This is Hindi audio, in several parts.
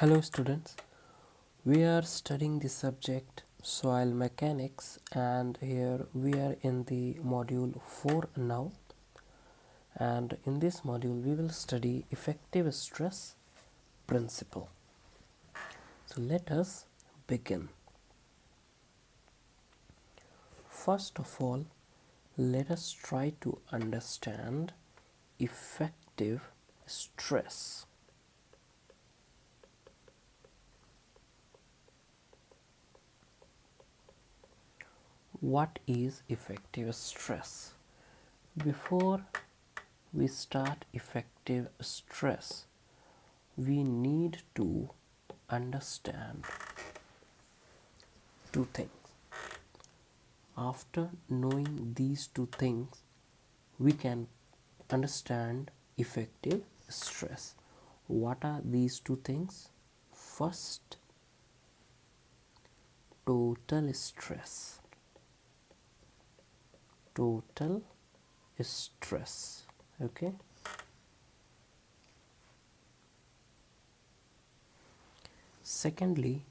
Hello students, we are studying the subject soil mechanics and here we are in the module 4 now, and in this module we will study effective stress principle. So let us begin. First of all, let us try to understand effective stress. What is effective stress? Before we start effective stress, we need to understand two things. After knowing these two things, we can understand effective stress. What are these two things? First, total stress. Total stress. Okay. Secondly,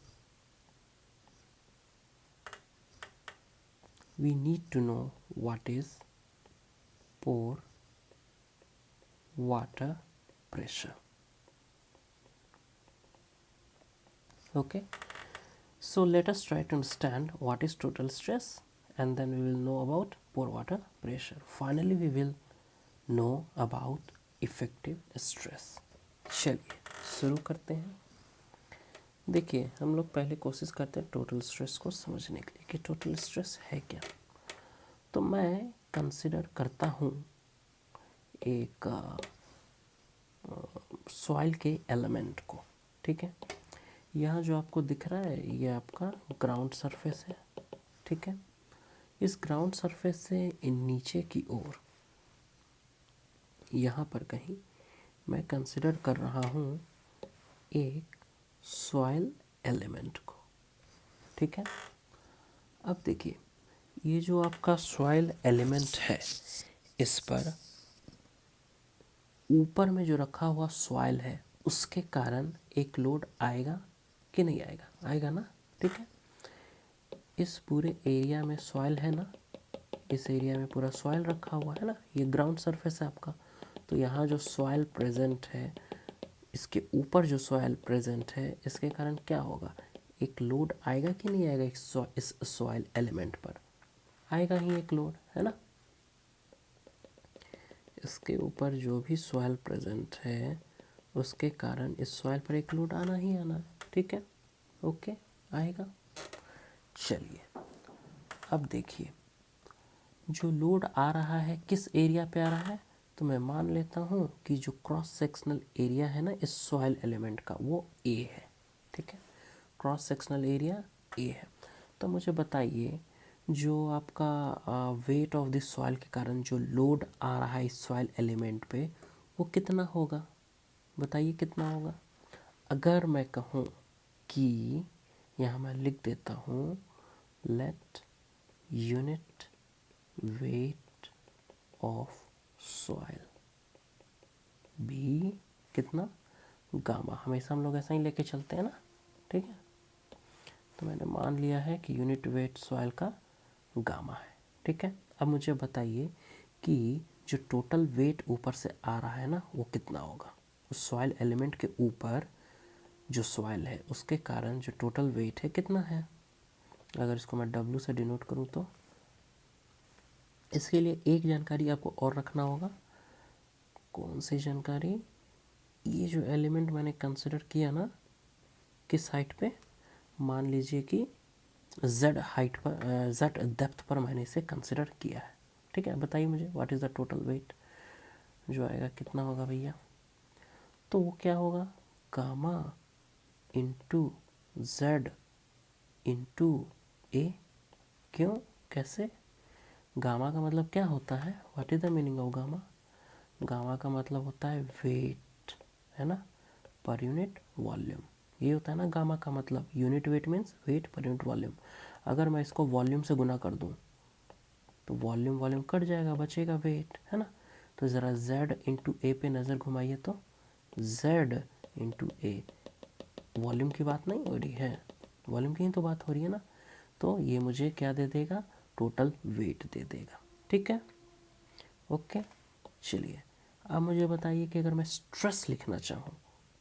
we need to know what is pore water pressure. Okay, so let us try to understand what is total stress, and then we will know about pore water pressure. Finally, we will know about effective stress. चलिए शुरू करते हैं. देखिए, हम लोग पहले कोशिश करते हैं टोटल स्ट्रेस को समझने के लिए कि टोटल स्ट्रेस है क्या. तो मैं कंसिडर करता हूँ एक सॉइल के एलिमेंट को. ठीक है, यहाँ जो आपको दिख रहा है ये आपका ग्राउंड सरफेस है. ठीक है, इस ग्राउंड सरफेस से नीचे की ओर यहाँ पर कहीं मैं कंसिडर कर रहा हूँ एक सॉइल एलिमेंट को. ठीक है, अब देखिए, ये जो आपका सॉइल एलिमेंट है, इस पर ऊपर में जो रखा हुआ सॉइल है उसके कारण एक लोड आएगा कि नहीं आएगा? आएगा ना. ठीक है, इस पूरे एरिया में सॉइल है ना, इस एरिया में पूरा सॉइल रखा हुआ है ना, ये ग्राउंड सरफेस है आपका. तो यहाँ जो सॉइल प्रेजेंट है, इसके ऊपर जो सॉइल प्रेजेंट है, इसके कारण क्या होगा? एक लोड आएगा कि नहीं आएगा इस सॉइल एलिमेंट पर? आएगा ही एक लोड, है ना. इसके ऊपर जो भी सॉइल प्रेजेंट है उसके कारण इस सॉइल पर एक लोड आना ही आना है. ठीक है, ओके, आएगा. चलिए, अब देखिए, जो लोड आ रहा है किस एरिया पे आ रहा है? तो मैं मान लेता हूँ कि जो क्रॉस सेक्शनल एरिया है ना इस सॉइल एलिमेंट का, वो ए है. ठीक है, क्रॉस सेक्शनल एरिया ए है. तो मुझे बताइए, जो आपका वेट ऑफ दिस सॉइल के कारण जो लोड आ रहा है इस सॉइल एलिमेंट पे, वो कितना होगा? बताइए कितना होगा. अगर मैं कहूँ कि यहाँ मैं लिख देता हूँ, let unit weight of soil be कितना? गामा. हमेशा हम लोग ऐसा ही लेके चलते हैं ना. ठीक है, तो मैंने मान लिया है कि यूनिट वेट सॉइल का गामा है. ठीक है, अब मुझे बताइए कि जो टोटल वेट ऊपर से आ रहा है ना वो कितना होगा? उस सॉइल एलिमेंट के ऊपर जो सॉइल है उसके कारण जो टोटल वेट है कितना है? अगर इसको मैं W से डिनोट करूँ तो इसके लिए एक जानकारी आपको और रखना होगा. कौन सी जानकारी? ये जो एलिमेंट मैंने कंसिडर किया ना, किस हाइट पे? मान लीजिए कि Z हाइट पर, Z डेप्थ पर मैंने इसे कंसिडर किया है. ठीक है, बताइए मुझे what is the total weight जो आएगा, कितना होगा भैया? तो वो क्या होगा? गामा इंटू Z इंटू ए. क्यों, कैसे? गामा का मतलब क्या होता है? What is the meaning of gamma? Gamma का मतलब होता है वेट, है ना, पर यूनिट वॉल्यूम. ये होता है ना गामा का मतलब. Unit weight means weight per unit volume. अगर मैं इसको वॉल्यूम से गुना कर दूं तो वॉल्यूम वॉल्यूम कट जाएगा, बचेगा वेट, है ना. तो ज़रा Z इंटू ए पे नज़र घुमाइए तो Z इंटू ए वॉल्यूम की बात नहीं हो रही है, वॉल्यूम की ही तो बात हो रही है ना। तो ये मुझे क्या दे देगा, टोटल वेट दे देगा, ठीक है। ओके, चलिए अब मुझे बताइए कि अगर मैं स्ट्रेस लिखना चाहूँ,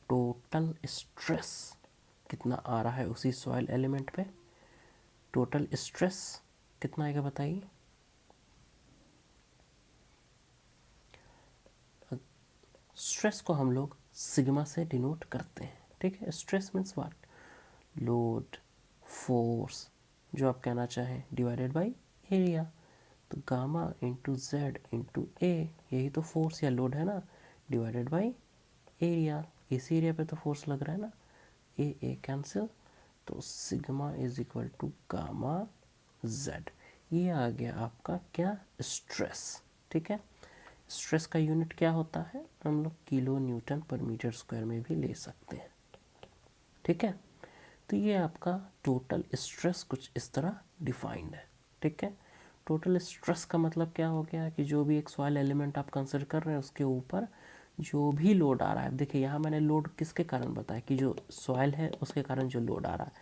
टोटल स्ट्रेस कितना आ रहा है उसी सॉइल एलिमेंट पे, टोटल स्ट्रेस कितना आएगा बताइए। स्ट्रेस को हम लोग सिग्मा से डिनोट करते हैं, ठीक है। Stress means what, load, force, जो आप कहना चाहें, डिवाइडेड बाय एरिया। तो gamma into Z into A, यही तो फोर्स या लोड है ना, डिवाइडेड बाय एरिया। इसी एरिया पे तो फोर्स लग रहा है ना, ए कैंसिल, तो sigma is equal to gamma Z. ये आ गया आपका क्या, स्ट्रेस, ठीक है। स्ट्रेस का यूनिट क्या होता है, हम लोग किलो न्यूटन पर मीटर स्क्वायर में भी ले सकते हैं, ठीक है। तो ये आपका टोटल स्ट्रेस कुछ इस तरह डिफाइंड है, ठीक है। टोटल स्ट्रेस का मतलब क्या हो गया कि जो भी एक सॉइल एलिमेंट आप कंसिडर कर रहे हैं उसके ऊपर जो भी लोड आ रहा है। देखिए यहाँ मैंने लोड किसके कारण बताया, कि जो सॉइल है उसके कारण जो लोड आ रहा है।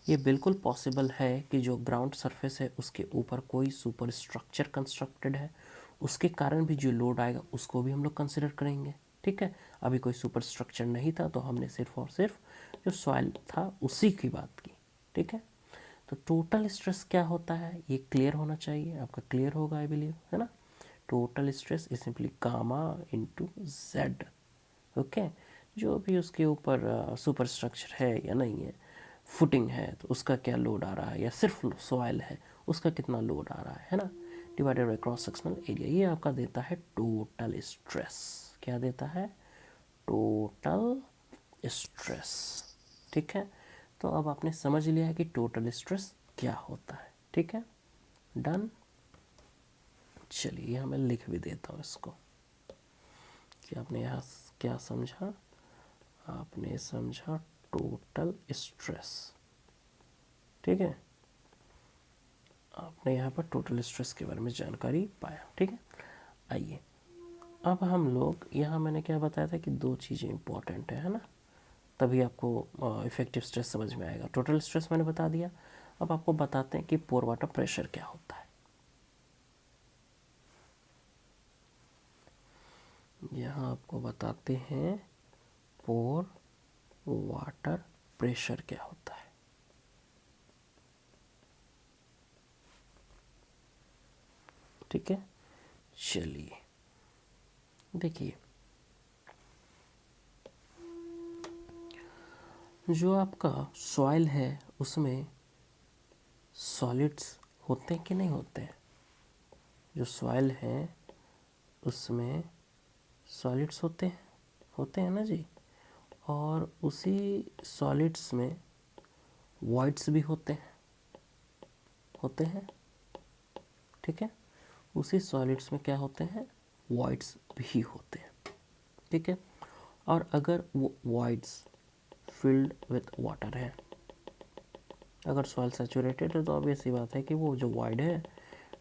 ये बिल्कुल पॉसिबल है कि जो ग्राउंड सरफेस है उसके ऊपर कोई सुपर स्ट्रक्चर कंस्ट्रक्टेड है, उसके कारण भी जो लोड आएगा उसको भी हम लोग कंसिडर करेंगे, ठीक है। अभी कोई सुपर स्ट्रक्चर नहीं था तो हमने सिर्फ और सिर्फ जो सॉइल था उसी की बात की, ठीक है। तो टोटल स्ट्रेस क्या होता है ये क्लियर होना चाहिए, आपका क्लियर होगा आई बिलीव, है ना। Total stress is simply gamma into Z, okay. जो भी उसके ऊपर सुपर स्ट्रक्चर है या नहीं है, फुटिंग है तो उसका क्या लोड आ रहा है, या सिर्फ सॉइल है उसका कितना लोड आ रहा है ना, divided by cross sectional area. ये आपका देता है टोटल स्ट्रेस। क्या देता है, टोटल स्ट्रेस, ठीक है। तो अब आपने समझ लिया है कि टोटल स्ट्रेस क्या होता है, ठीक है, डन। चलिए मैं लिख भी देता हूँ इसको कि आपने यहाँ क्या समझा, आपने समझा टोटल स्ट्रेस, ठीक है। आपने यहाँ पर टोटल स्ट्रेस के बारे में जानकारी पाया, ठीक है। आइए अब हम लोग यहाँ, मैंने क्या बताया था कि दो चीज़ें इंपॉर्टेंट है ना, तभी आपको इफेक्टिव स्ट्रेस समझ में आएगा। टोटल स्ट्रेस मैंने बता दिया, अब आपको बताते हैं कि पोर वाटर प्रेशर क्या होता है। यहाँ आपको बताते हैं पोर वाटर प्रेशर क्या होता है, ठीक है। चलिए देखिए, जो आपका सॉइल है उसमें सॉलिड्स होते हैं कि नहीं होते हैं, जो सॉइल है उसमें सॉलिड्स होते हैं ना जी। और उसी सॉलिड्स में वॉइड्स भी होते हैं, ठीक है। उसी सॉलिड्स में क्या होते हैं, वॉइड्स भी होते हैं, ठीक है। और अगर वो वॉइड्स फिल्ड विथ वाटर है, अगर सॉइल सैचुरेटेड है तो ऑब्वियस सी बात है कि वो जो वॉइड है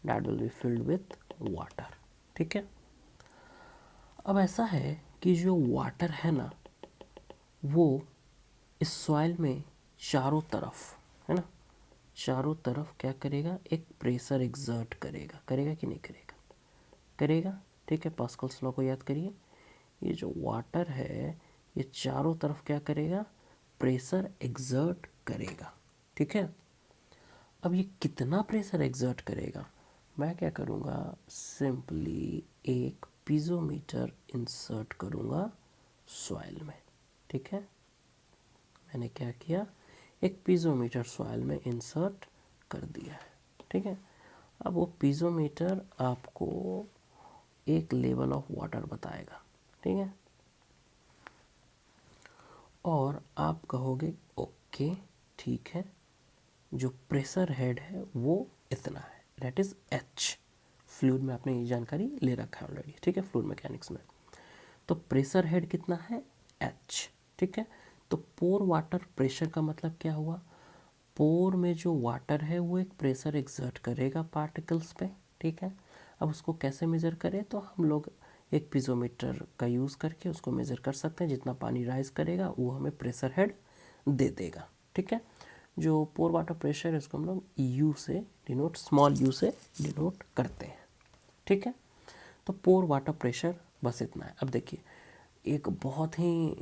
that will be filled with water, ठीक है। अब ऐसा है कि जो वाटर है ना वो इस सॉइल में चारों तरफ, है ना, चारों तरफ क्या करेगा, एक प्रेशर एग्जर्ट करेगा कि नहीं करेगा, करेगा, ठीक है। पास्कल्स लॉ को याद करिए, ये जो वाटर है ये चारों तरफ क्या करेगा, प्रेशर एग्जर्ट करेगा, ठीक है। अब ये कितना प्रेशर एग्जर्ट करेगा, मैं क्या करूँगा, सिंपली एक पीजोमीटर इंसर्ट करूँगा सॉइल में, ठीक है। मैंने क्या किया, एक पीजोमीटर सॉइल में इंसर्ट कर दिया है, ठीक है। अब वो पीजोमीटर आपको एक लेवल ऑफ वाटर बताएगा, ठीक है। और आप कहोगे ओके ठीक है, जो प्रेशर हेड है वो इतना है, दैट इज एच। फ्लूइड में आपने ये जानकारी ले रखा है ऑलरेडी, ठीक है, फ्लूइड मैकेनिक्स में। तो प्रेशर हेड कितना है, एच, ठीक है। तो पोर वाटर प्रेशर का मतलब क्या हुआ, पोर में जो वाटर है वो एक प्रेशर एक्सर्ट करेगा पार्टिकल्स पे, ठीक है। अब उसको कैसे मेज़र करें, तो हम लोग एक पीजोमीटर का यूज़ करके उसको मेज़र कर सकते हैं। जितना पानी राइज करेगा वो हमें प्रेशर हेड दे देगा। ठीक है, जो पोर वाटर प्रेशर है इसको हम लोग यू से डिनोट, स्मॉल यू से डिनोट करते हैं। ठीक है, तो पोर वाटर प्रेशर बस इतना है। अब देखिए एक बहुत ही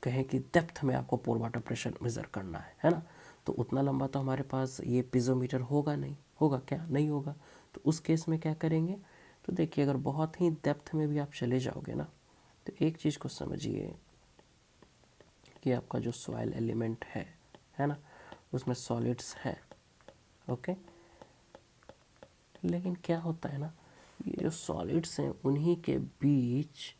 कहें कि डेप्थ में आपको पोर वाटर प्रेशर मेज़र करना है ना, तो उतना लंबा तो हमारे पास ये पीज़ोमीटर होगा नहीं, होगा क्या, नहीं होगा। तो उस केस में क्या करेंगे, तो देखिए अगर बहुत ही डेप्थ में भी आप चले जाओगे ना, तो एक चीज़ को समझिए कि आपका जो सॉइल एलिमेंट है ना, उसमें सॉलिड्स है, ओके। लेकिन क्या होता है ना, ये जो सॉलिड्स हैं उन्हीं के बीच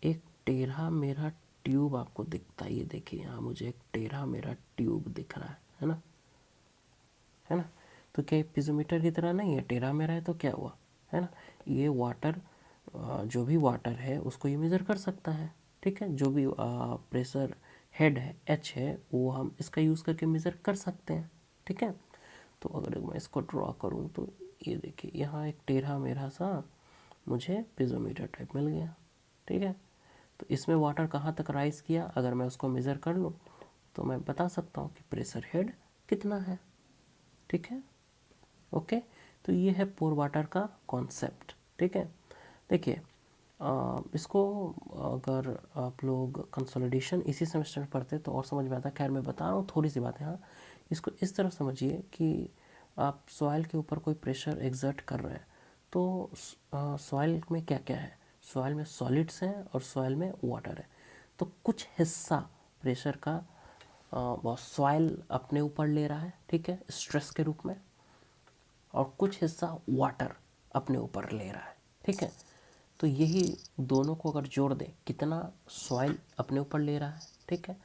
एक टेढ़ा मेढ़ा ट्यूब आपको दिखता है। ये देखिए यहाँ मुझे एक टेढ़ा मेढ़ा ट्यूब दिख रहा है ना, है ना। तो क्या पिज़ोमीटर की तरह नहीं है, टेढ़ा मेढ़ा है, तो क्या हुआ, है ना, ये वाटर जो भी वाटर है उसको ये मेज़र कर सकता है। ठीक है, जो भी प्रेशर हेड है एच है वो हम इसका यूज़ करके मेज़र कर सकते हैं। ठीक है, तो अगर मैं इसको ड्रॉ करूँ तो ये देखिए यहाँ एक टेढ़ा मेढ़ा सा मुझे पिज़ोमीटर टाइप मिल गया। ठीक है, तो इसमें वाटर कहाँ तक राइज किया, अगर मैं उसको मेज़र कर लूँ तो मैं बता सकता हूँ कि प्रेशर हेड कितना है। ठीक है, ओके। तो ये है पोर वाटर का कॉन्सेप्ट। ठीक है, देखिए इसको अगर आप लोग कंसोलिडेशन इसी सेमेस्टर में पढ़ते तो और समझ में आता। खैर मैं बता रहा हूँ थोड़ी सी बातें। हाँ, इसको इस तरह समझिए कि आप सॉइल के ऊपर कोई प्रेशर एग्जर्ट कर रहे हैं, तो सॉइल में क्या क्या है, सॉइल में सॉलिड्स हैं और सॉइल में वाटर है। तो कुछ हिस्सा प्रेशर का वो सॉइल अपने ऊपर ले रहा है, ठीक है, स्ट्रेस के रूप में, और कुछ हिस्सा वाटर अपने ऊपर ले रहा है। ठीक है, तो यही दोनों को अगर जोड़ दें, कितना सॉइल अपने ऊपर ले रहा है, ठीक है,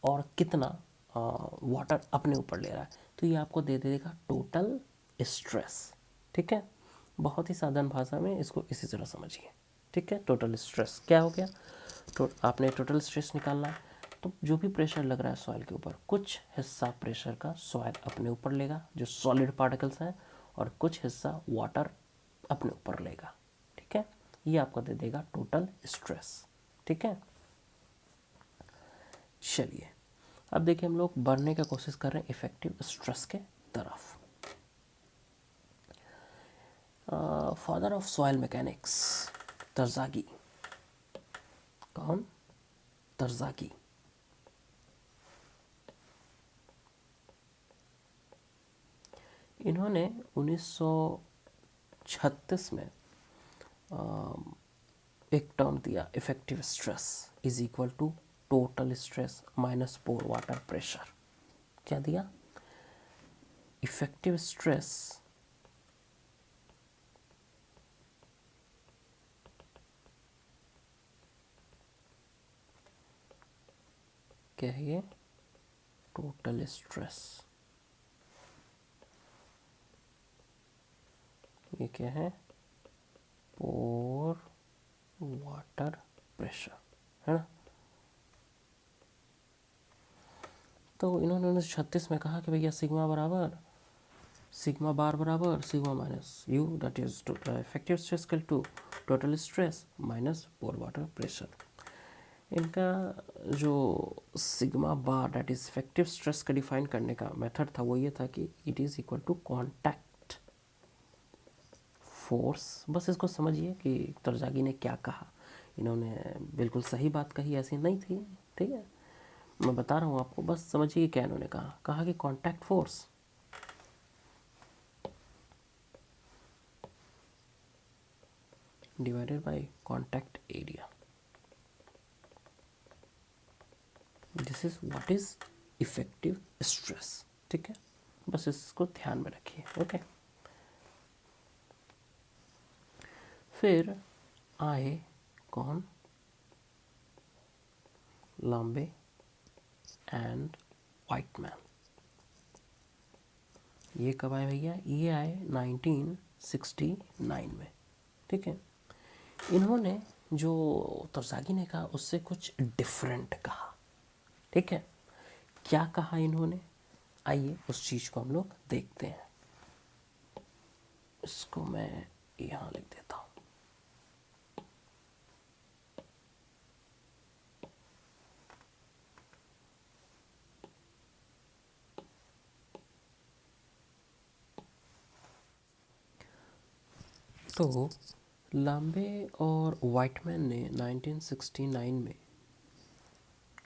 और कितना वाटर अपने ऊपर ले रहा है, तो ये आपको दे देगा टोटल स्ट्रेस। ठीक है, बहुत ही साधारण भाषा में इसको इसी तरह समझिए। ठीक है, टोटल स्ट्रेस क्या हो गया, तो आपने टोटल स्ट्रेस निकालना है, तो जो भी प्रेशर लग रहा है सॉइल के ऊपर, कुछ हिस्सा प्रेशर का सॉइल अपने ऊपर लेगा जो सॉलिड पार्टिकल्स हैं, और कुछ हिस्सा वाटर अपने ऊपर लेगा। ठीक है, ये आपको दे देगा टोटल स्ट्रेस। ठीक है, चलिए अब देखिए हम लोग बढ़ने की कोशिश कर रहे हैं इफेक्टिव स्ट्रेस के तरफ। Father of soil mechanics Terzaghi, कौन, तरजागी। इन्होंने 1936 में एक टर्म दिया, effective stress is equal to total stress minus pore water pressure. क्या दिया, इफेक्टिव स्ट्रेस क्या है, ये टोटल स्ट्रेस, ये क्या है, पोर वाटर प्रेशर, है ना। तो इन्होंने 1936 में कहा कि भैया सिग्मा बराबर सिग्मा बार बराबर sigma minus U, that is effective stress equal to total stress minus pore water pressure. इनका जो sigma bar that is effective stress का डिफाइन करने का मेथड था वो ये था कि it is equal to contact force. बस इसको समझिए कि तरजागी ने क्या कहा, इन्होंने बिल्कुल सही बात कही, ऐसी नहीं थी। ठीक है, मैं बता रहा हूँ आपको, बस समझिए क्या इन्होंने कहा कि contact force divided bye contact area, this is what is effective stress. ठीक है, बस इसको ध्यान में रखिए। ओके, फिर आए कौन, लांबे एंड वाइटमैन। ये कब आए भैया, ये आए 1969 में। ठीक है, इन्होंने जो तरजागी ने कहा उससे कुछ डिफरेंट कहा। ठीक है, क्या कहा इन्होंने, आइए उस चीज़ को हम लोग देखते हैं। इसको मैं यहाँ लिख देता हूँ। तो लांबे और वाइटमैन ने 1969 में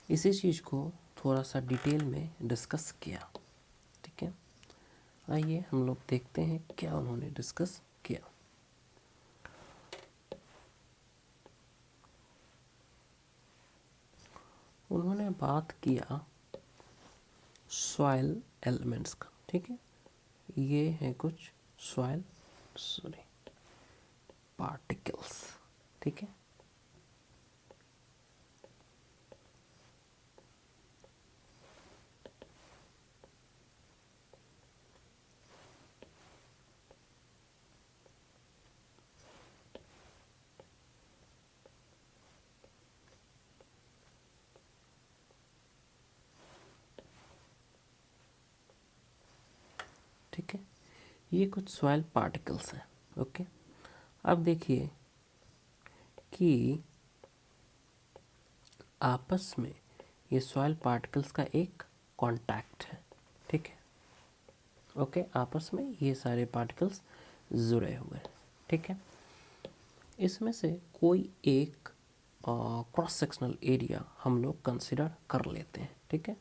इसी चीज़ को थोड़ा सा डिटेल में डिस्कस किया। ठीक है, आइए हम लोग देखते हैं क्या उन्होंने डिस्कस किया। उन्होंने बात किया सॉइल एलिमेंट्स का। ठीक है, ये है कुछ सॉइल पार्टिकल्स। ठीक है, ठीक है, ये कुछ सॉइल पार्टिकल्स हैं। ओके, अब देखिए कि आपस में ये सॉइल पार्टिकल्स का एक कांटेक्ट है। ठीक है, ओके, आपस में ये सारे पार्टिकल्स जुड़े हुए हैं। ठीक है, इसमें से कोई एक क्रॉस सेक्शनल एरिया हम लोग कंसिडर कर लेते हैं। ठीक है,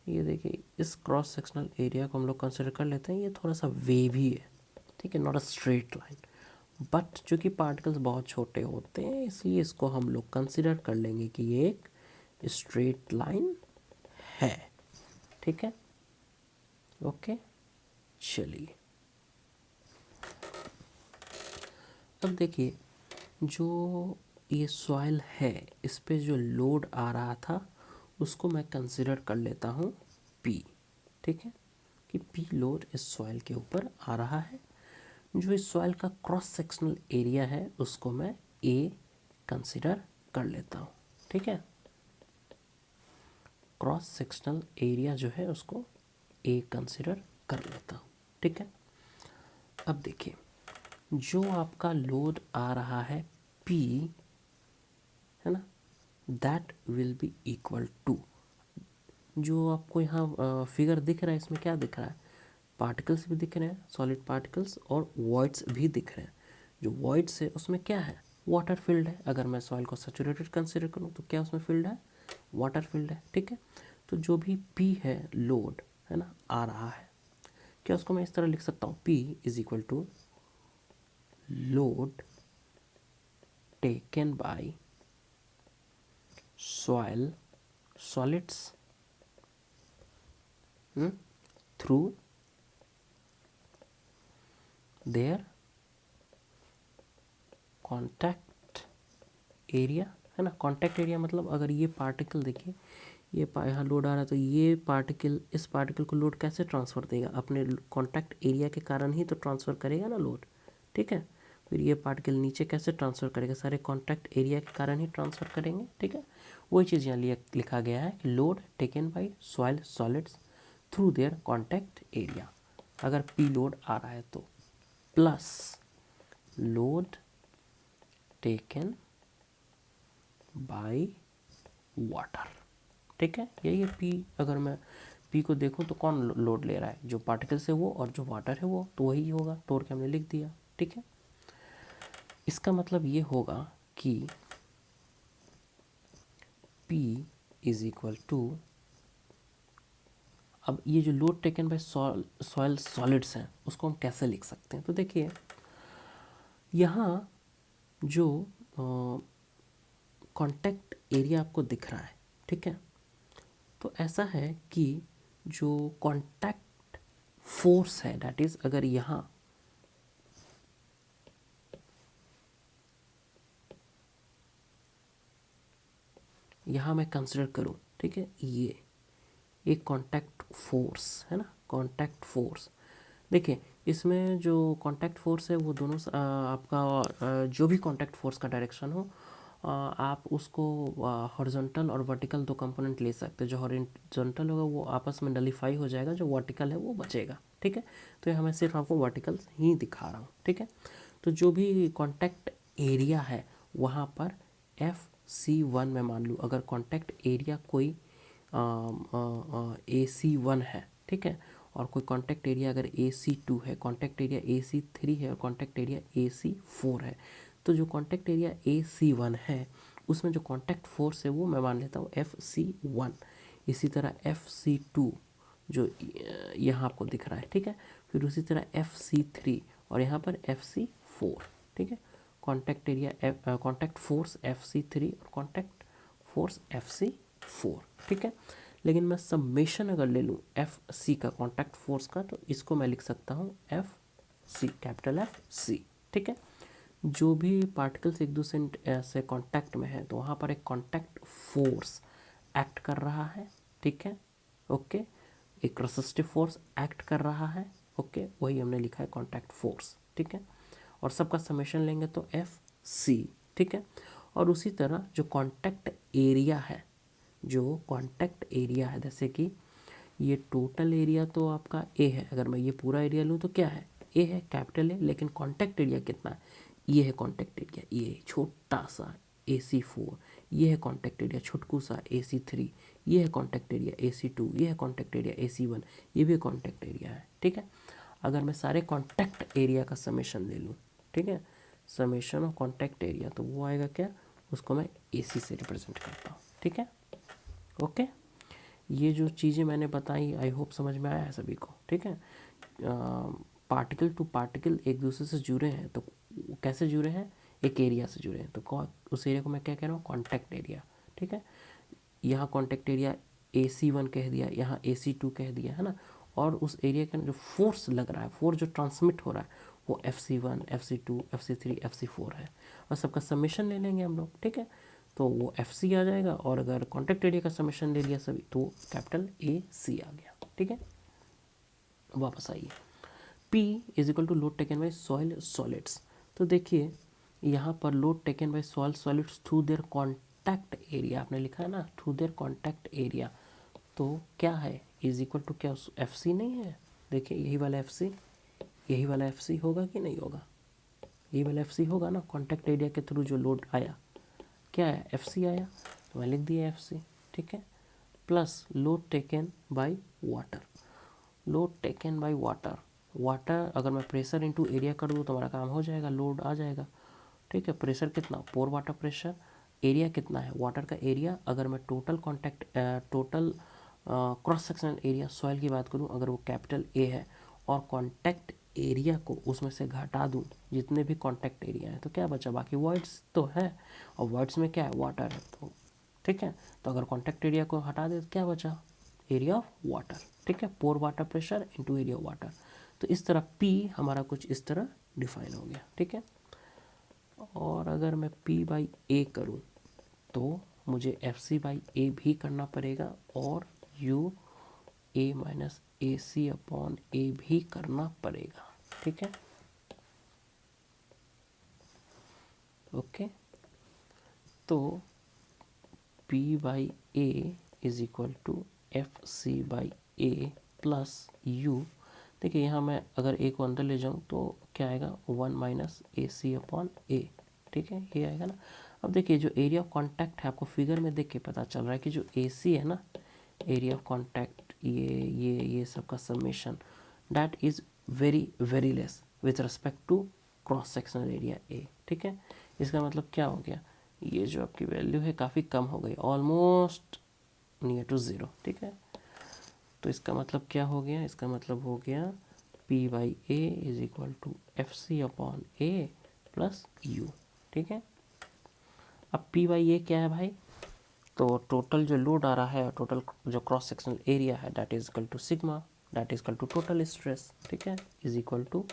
ये देखिए इस क्रॉस सेक्शनल एरिया को हम लोग कंसिडर कर लेते हैं। ये थोड़ा सा वेवी है। ठीक है, not a straight line, but चूँकि पार्टिकल्स बहुत छोटे होते हैं इसलिए इसको हम लोग कंसिडर कर लेंगे कि ये एक स्ट्रेट लाइन है। ठीक है, ओके, चलिए अब देखिए जो ये सॉइल है इस पे जो लोड आ रहा था उसको मैं कंसिडर कर लेता हूँ पी। ठीक है, कि पी लोड इस सॉइल के ऊपर आ रहा है। जो इस सॉइल का क्रॉस सेक्शनल एरिया है उसको मैं ए कंसिडर कर लेता हूँ। ठीक है, क्रॉस सेक्शनल एरिया जो है उसको ए कंसिडर कर लेता हूँ। ठीक है, अब देखिए जो आपका लोड आ रहा है पी, है ना, that will be equal to, जो आपको यहाँ फिगर दिख रहा है इसमें क्या दिख रहा है, पार्टिकल्स भी दिख रहे हैं, सॉलिड पार्टिकल्स, और वॉइड्स भी दिख रहे हैं। जो वॉइड्स है उसमें क्या है, वाटर फील्ड है। अगर मैं सॉइल को सैचुरेटेड कंसिडर करूँ तो क्या उसमें फील्ड है, वाटर फील्ड है। ठीक है, तो जो भी पी है लोड, है ना, आ रहा है, क्या उसको मैं इस तरह लिख सकता हूँ, P is equal to load taken by soil solids through their contact area, है ना। कॉन्टैक्ट एरिया मतलब अगर ये पार्टिकल देखिए ये यहाँ लोड आ रहा है तो ये पार्टिकल इस पार्टिकल को लोड कैसे ट्रांसफ़र देगा, अपने कॉन्टैक्ट एरिया के कारण ही तो ट्रांसफ़र करेगा ना लोड। ठीक है, फिर ये पार्टिकल नीचे कैसे ट्रांसफ़र करेगा, सारे कॉन्टैक्ट एरिया के कारण ही ट्रांसफ़र करेंगे। ठीक है, वही चीज़ यहाँ लिखा गया है कि load taken by soil solids through their contact area, अगर पी लोड आ रहा है तो, plus load taken by water. ठीक है, यही है पी। अगर मैं पी को देखूं तो कौन लोड ले रहा है, जो पार्टिकल है वो, और जो वाटर है वो, तो वही होगा, तोड़ के हमने लिख दिया। ठीक है, इसका मतलब ये होगा कि पी इज इक्वल टू, अब ये जो load taken by soil solids हैं उसको हम कैसे लिख सकते हैं, तो देखिए यहाँ जो कॉन्टैक्ट एरिया आपको दिख रहा है, ठीक है, तो ऐसा है कि जो कॉन्टैक्ट फोर्स है दैट इज, अगर यहाँ मैं कंसिडर करूँ, ठीक है, ये एक कॉन्टैक्ट फोर्स है ना, कॉन्टैक्ट फोर्स। देखिए इसमें जो कॉन्टैक्ट फोर्स है वो दोनों आपका जो भी कॉन्टैक्ट फोर्स का डायरेक्शन हो, आप उसको हॉरिजॉन्टल और वर्टिकल दो कंपोनेंट ले सकते हैं। जो हॉरिजॉन्टल होगा वो आपस में नलीफाई हो जाएगा, जो वर्टिकल है वो बचेगा। ठीक है, तो ये मैं सिर्फ आपको वर्टिकल ही दिखा रहा हूँ। ठीक है, तो जो भी कॉन्टैक्ट एरिया है वहाँ पर FC1 में मान लूँ, अगर कॉन्टैक्ट एरिया कोई AC1 है, ठीक है, और कोई कॉन्टैक्ट एरिया अगर AC2 है, कॉन्टैक्ट एरिया AC3 है और कॉन्टैक्ट एरिया AC4 है, तो जो कॉन्टैक्ट एरिया AC1 है उसमें जो कॉन्टैक्ट फोर्स है वो मैं मान लेता हूँ FC1। इसी तरह FC2 जो यहाँ आपको दिख रहा है, ठीक है। फिर उसी तरह FC3 और यहाँ पर FC4, ठीक है। Contact area contact force FC3 और कॉन्टैक्ट फोर्स FC4, ठीक है। लेकिन मैं समेशन अगर ले लूँ FC का, कॉन्टैक्ट फोर्स का, तो इसको मैं लिख सकता हूँ FC, कैपिटल FC, ठीक है। जो भी पार्टिकल्स एक दूसरे से कांटेक्ट में है तो वहाँ पर एक कांटेक्ट फोर्स एक्ट कर रहा है, ठीक है, ओके। एक रेसिस्टिव फोर्स एक्ट कर रहा है, ओके, वही हमने लिखा है कांटेक्ट फोर्स, ठीक है। और सबका समेशन लेंगे तो FC, ठीक है। और उसी तरह जो कांटेक्ट एरिया है, जो कांटेक्ट एरिया है, जैसे कि ये टोटल एरिया तो आपका A है, अगर मैं ये पूरा एरिया लूँ तो क्या है, A है, कैपिटल है, लेकिन कांटेक्ट एरिया कितना है, ये है कांटेक्ट एरिया, ये छोटा सा AC4, ये है कांटेक्ट एरिया छोटकू सा AC3, ये है कांटेक्ट एरिया AC2, ये है कांटेक्ट एरिया AC1, ये भी कांटेक्ट एरिया है, ठीक है। अगर मैं सारे कांटेक्ट एरिया का समेशन ले लूँ, ठीक है, समेशन ऑफ कांटेक्ट एरिया, तो वो आएगा क्या, उसको मैं AC से रिप्रेजेंट करता हूँ, ठीक है, ओके। ये जो चीज़ें मैंने बताई आई होप समझ में आया है सभी को, ठीक है। पार्टिकल टू पार्टिकल एक दूसरे से जुड़े हैं, तो कैसे जुड़े हैं, एक एरिया से जुड़े हैं, तो उस एरिया को मैं क्या कह रहा हूँ, कॉन्टैक्ट एरिया, ठीक है। यहाँ कॉन्टैक्ट एरिया AC1 कह दिया, यहाँ AC2 कह दिया, है ना। और उस एरिया का जो फोर्स लग रहा है, फोर्स जो ट्रांसमिट हो रहा है, वो FC1, FC2, FC3, FC4 है, और सबका समेशन ले लेंगे हम लोग, ठीक है। तो वो FC आ जाएगा, और अगर कॉन्टैक्ट एरिया का समेशन ले लिया सभी तो कैपिटल AC आ गया, ठीक है। वापस आइए, P is equal to load taken by soil solids. तो देखिए यहाँ पर load taken by soil solids through their contact area, आपने लिखा है ना, थ्रू देयर कॉन्टैक्ट एरिया, तो क्या है, इज इक्वल टू क्या, FC नहीं है, देखिए यही वाला FC, यही वाला FC होगा कि नहीं होगा, यही वाला FC होगा ना, कॉन्टैक्ट एरिया के थ्रू जो लोड आया, क्या है, FC आया, तो मैं लिख दिया FC, ठीक है। Plus load taken by water, load taken by water, water अगर मैं प्रेशर इनटू एरिया कर दूँ तो हमारा काम हो जाएगा, लोड आ जाएगा, ठीक है। प्रेशर कितना, पोर वाटर प्रेशर, एरिया कितना है, वाटर का एरिया, अगर मैं total cross sectional area soil की बात करूँ, अगर वो कैपिटल A है और कॉन्टैक्ट एरिया को उसमें से घटा दूँ, जितने भी कॉन्टैक्ट एरिया है, तो क्या बचा, बाकी वॉइड्स तो है, और वॉइड्स में क्या है, वाटर है, तो ठीक है। तो अगर कॉन्टैक्ट एरिया को हटा दे तो क्या बचा, एरिया ऑफ वाटर, ठीक है, pore water pressure into area of water. तो इस तरह P हमारा कुछ इस तरह डिफाइन हो गया, ठीक है। और अगर मैं P बाई A करूँ तो मुझे FC बाई A भी करना पड़ेगा, और U A minus AC upon A भी करना पड़ेगा, ठीक है, ओके। तो P by A is equal to FC by A plus U, देखिए यहाँ मैं अगर A को अंदर ले जाऊँ तो क्या आएगा, 1 माइनस AC अपॉन A, ठीक है, ये आएगा ना। अब देखिए जो एरिया ऑफ कॉन्टैक्ट है, आपको फिगर में देख के पता चल रहा है कि जो AC है ना, एरिया ऑफ कॉन्टैक्ट, ये सबका summation, that is very very less with respect to cross sectional area A, ठीक है। इसका मतलब क्या हो गया, ये जो आपकी वैल्यू है काफ़ी कम हो गई, ऑलमोस्ट नियर टू ज़ीरो, ठीक है। तो इसका मतलब क्या हो गया, इसका मतलब हो गया P by A is equal to FC upon A plus U, ठीक है। अब P बाई A क्या है भाई, तो टोटल जो लोड आ रहा है, टोटल जो क्रॉस सेक्शनल एरिया है, that is equal to sigma, that is equal to total stress, ठीक है, is equal to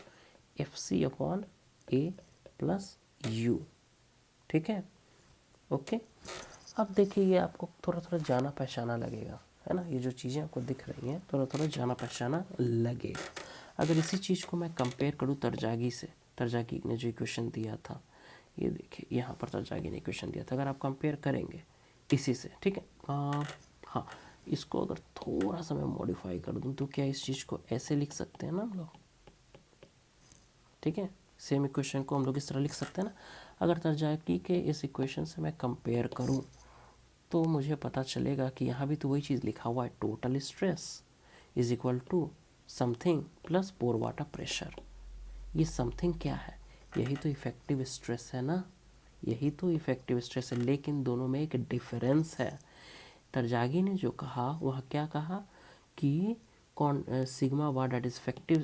FC upon A plus U, ठीक है, ओके। अब देखिए ये आपको थोड़ा थोड़ा जाना पहचाना लगेगा, है ना, ये जो चीज़ें आपको दिख रही हैं थोड़ा थोड़ा जाना पहचाना लगेगा। अगर इसी चीज़ को मैं कंपेयर करूँ तरजागी से, तरजागी ने जो इक्वेशन दिया था, ये देखिए यहाँ पर तरजागी ने इक्वेशन दिया था, अगर आप कंपेयर करेंगे इसी से, ठीक है, हाँ, इसको अगर थोड़ा सा मैं मॉडिफाई कर दूँ तो क्या इस चीज़ को ऐसे लिख सकते हैं ना हम लोग, ठीक है, सेम इक्वेशन को हम लोग इस तरह लिख सकते हैं ना। अगर तरजागी के इस इक्वेशन से मैं कंपेयर करूँ तो मुझे पता चलेगा कि यहाँ भी तो वही चीज़ लिखा हुआ है, total stress is equal to something plus pore water pressure. ये समथिंग क्या है? यही तो इफेक्टिव स्ट्रेस है ना, यही तो इफेक्टिव स्ट्रेस है, लेकिन दोनों में एक डिफरेंस है। तरजागी ने जो कहा वह क्या कहा कि sigma what that is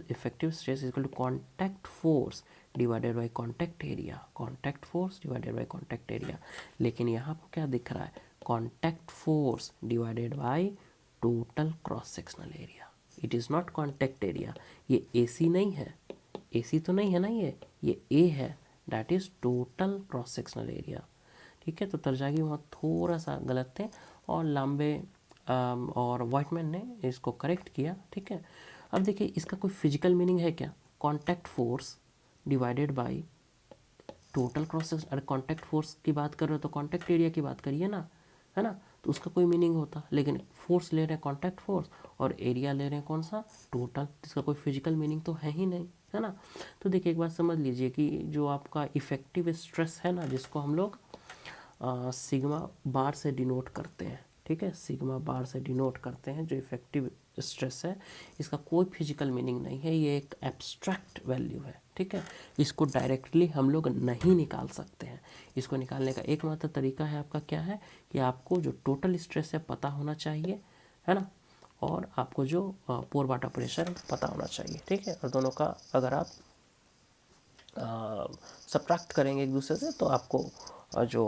effective stress equal to contact force divided by contact area, contact force divided by contact area. लेकिन यहाँ पर क्या दिख रहा है? Contact force divided by total cross sectional area. It is not contact area. ये AC नहीं है, AC तो नहीं है ना, ये A है, that is total cross sectional area. ठीक है, तो तरजागी वहाँ थोड़ा सा गलत थे और लांबे और व्हाइटमैन ने इसको करेक्ट किया। ठीक है, अब देखिए इसका कोई फिजिकल मीनिंग है क्या? Contact force divided by total cross section. अरे कॉन्टैक्ट फोर्स की बात कर रहे हो तो कॉन्टैक्ट एरिया की बात करिए ना, है ना, तो उसका कोई मीनिंग होता। लेकिन फोर्स ले रहे हैं कॉन्टैक्ट फोर्स और एरिया ले रहे हैं कौन सा? टोटल। इसका कोई फिजिकल मीनिंग तो है ही नहीं, है ना। तो देखिए एक बात समझ लीजिए कि जो आपका इफेक्टिव स्ट्रेस है ना, जिसको हम लोग सिग्मा बार से डिनोट करते हैं, ठीक है, सिग्मा बार से डिनोट करते हैं जो इफेक्टिव स्ट्रेस है, इसका कोई फिजिकल मीनिंग नहीं है, ये एक एब्स्ट्रैक्ट वैल्यू है। ठीक है, इसको डायरेक्टली हम लोग नहीं निकाल सकते हैं। इसको निकालने का एकमात्र तरीका है आपका क्या है कि आपको जो टोटल स्ट्रेस है पता होना चाहिए, है ना, और आपको जो पोर वाटर प्रेशर पता होना चाहिए। ठीक है, और दोनों का अगर आप सब्ट्रैक्ट करेंगे एक दूसरे से तो आपको जो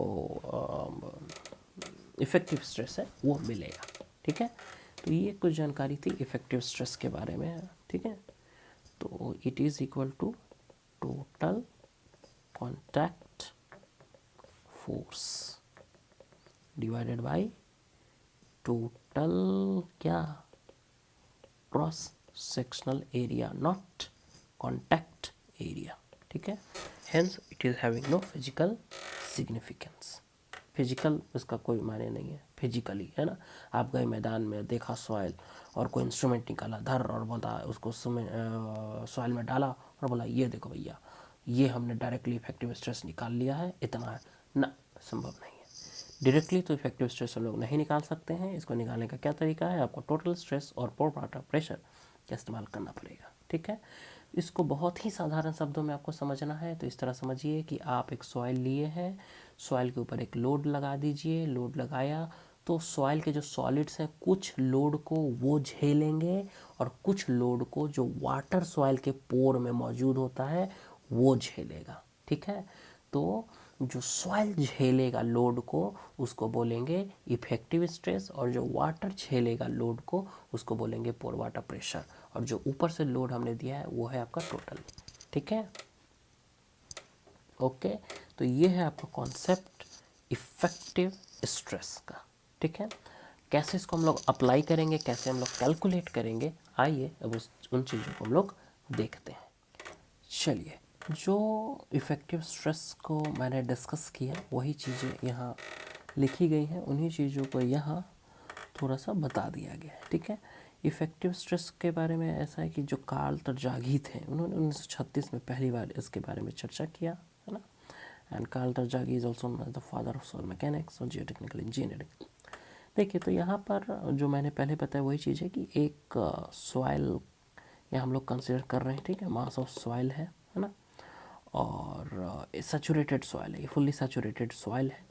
इफ़ेक्टिव स्ट्रेस है वो मिलेगा। ठीक है, तो ये कुछ जानकारी थी इफ़ेक्टिव स्ट्रेस के बारे में। ठीक है, तो it is equal to total contact force divided by total क्या? Cross sectional area, not contact area. ठीक है, hence it is having no physical significance. Physical इसका कोई मायने नहीं है, फिजिकली, है ना। आप गए मैदान में, देखा सॉइल और कोई इंस्ट्रूमेंट निकाला धर और बोला उसको सॉइल में डाला और बोला ये देखो भैया ये हमने डायरेक्टली इफेक्टिव स्ट्रेस निकाल लिया है, इतना है ना, संभव नहीं है। डायरेक्टली तो इफेक्टिव स्ट्रेस हम लोग नहीं निकाल सकते हैं। इसको निकालने का क्या तरीका है? आपको टोटल स्ट्रेस और पोर वाटर प्रेशर का इस्तेमाल करना पड़ेगा। ठीक है, इसको बहुत ही साधारण शब्दों में आपको समझना है तो इस तरह समझिए कि आप एक सॉइल लिए हैं, सॉइल के ऊपर एक लोड लगा दीजिए, लोड लगाया तो सॉइल के जो सॉलिड्स हैं कुछ लोड को वो झेलेंगे और कुछ लोड को जो वाटर सॉइल के पोर में मौजूद होता है वो झेलेगा। ठीक है, तो जो सॉइल झेलेगा लोड को उसको बोलेंगे इफेक्टिव स्ट्रेस और जो वाटर झेलेगा लोड को उसको बोलेंगे पोर वाटर प्रेशर, और जो ऊपर से लोड हमने दिया है वो है आपका टोटल। ठीक है, ओके, तो ये है आपका कॉन्सेप्ट इफेक्टिव स्ट्रेस का। ठीक है, कैसे इसको हम लोग अप्लाई करेंगे, कैसे हम लोग कैलकुलेट करेंगे, आइए अब उन चीज़ों को हम लोग देखते हैं। चलिए, जो इफ़ेक्टिव स्ट्रेस को मैंने डिस्कस किया वही चीज़ें यहाँ लिखी गई हैं, उन्हीं चीज़ों को यहाँ थोड़ा सा बता दिया गया है। ठीक है, इफ़ेक्टिव स्ट्रेस के बारे में ऐसा है कि जो कार्ल तरजागी थे उन्होंने 1936 में पहली बार इसके बारे में चर्चा किया, है ना। And Karl Terzaghi is also known as the father of soil mechanics और जियोटेक्निकल इंजीनियरिंग। देखिए, तो यहाँ पर जो मैंने पहले बताया वही चीज़ है कि एक सॉइल या हम लोग कंसिडर कर रहे हैं, ठीक है, मास ऑफ सॉइल है ना, और सैचुरेटेड सॉइल है, ये फुल्ली सैचुरेटेड सॉइल है,